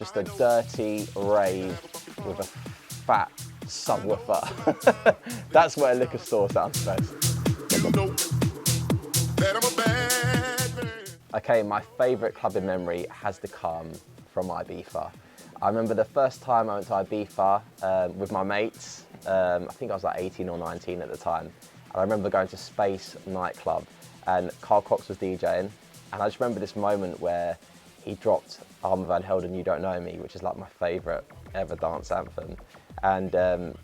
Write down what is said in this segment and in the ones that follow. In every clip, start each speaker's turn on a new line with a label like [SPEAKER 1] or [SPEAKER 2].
[SPEAKER 1] Just a dirty rave with a fat subwoofer. That's where a liquor store sounds best. Okay, my favourite clubbing memory has to come from Ibiza. I remember the first time I went to Ibiza with my mates. I think I was like 18 or 19 at the time. And I remember going to Space nightclub and Carl Cox was DJing. And I just remember this moment where he dropped Armand Van Helden, You Don't Know Me, which is like my favourite ever dance anthem. And the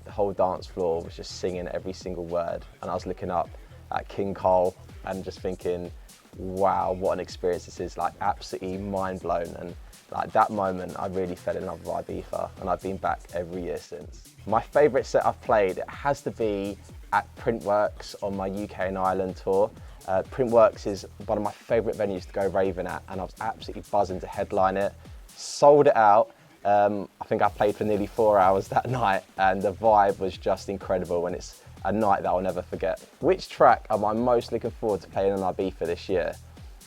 [SPEAKER 1] whole dance floor was just singing every single word. And I was looking up at King Cole and just thinking, wow, what an experience this is, like absolutely mind blown. And like that moment, I really fell in love with Ibiza, and I've been back every year since. My favourite set I've played, it has to be at Printworks on my UK and Ireland tour. Printworks is one of my favourite venues to go raving at, and I was absolutely buzzing to headline it. Sold it out. I think I played for nearly 4 hours that night, and the vibe was just incredible, and it's a night that I'll never forget. Which track am I most looking forward to playing on Ibiza this year?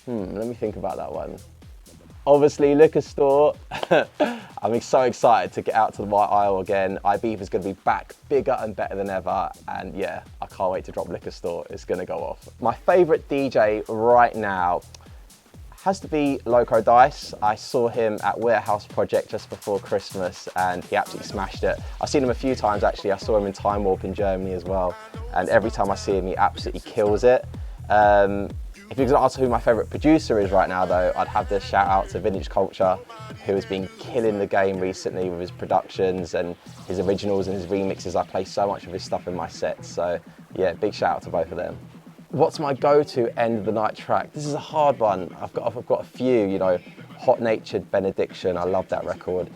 [SPEAKER 1] Let me think about that one. Obviously, Liquor Store. I'm so excited to get out to the White Isle again. Ibiza's going to be back bigger and better than ever. And yeah, I can't wait to drop Liquor Store. It's going to go off. My favourite DJ right now has to be Loco Dice. I saw him at Warehouse Project just before Christmas and he absolutely smashed it. I've seen him a few times actually. I saw him in Time Warp in Germany as well. And every time I see him, he absolutely kills it. If you're going to ask who my favourite producer is right now though, I'd have to shout out to Vintage Culture, who has been killing the game recently with his productions and his originals and his remixes. I play so much of his stuff in my sets, so yeah, big shout out to both of them. What's my go-to end of the night track? This is a hard one. I've got a few, you know, Hot Natured Benediction, I love that record.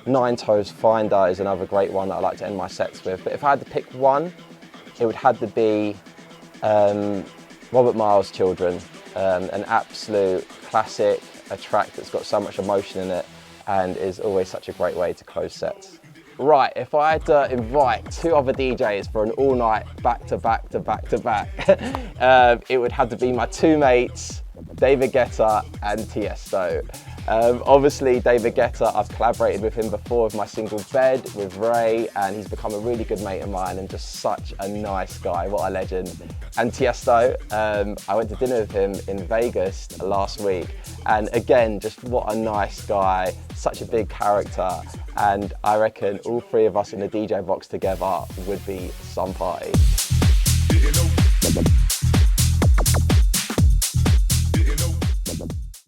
[SPEAKER 1] Nine Toes Finder is another great one that I like to end my sets with. But if I had to pick one, it would have to be Robert Miles' Children, an absolute classic, a track that's got so much emotion in it and is always such a great way to close sets. Right, if I had to invite two other DJs for an all-night back-to-back, it would have to be my two mates, David Guetta and Tiesto. Obviously, David Guetta, I've collaborated with him before with my single Bed with Ray, and he's become a really good mate of mine and just such a nice guy, what a legend. And Tiesto, I went to dinner with him in Vegas last week, and again, just what a nice guy, such a big character, and I reckon all three of us in the DJ box together would be some party.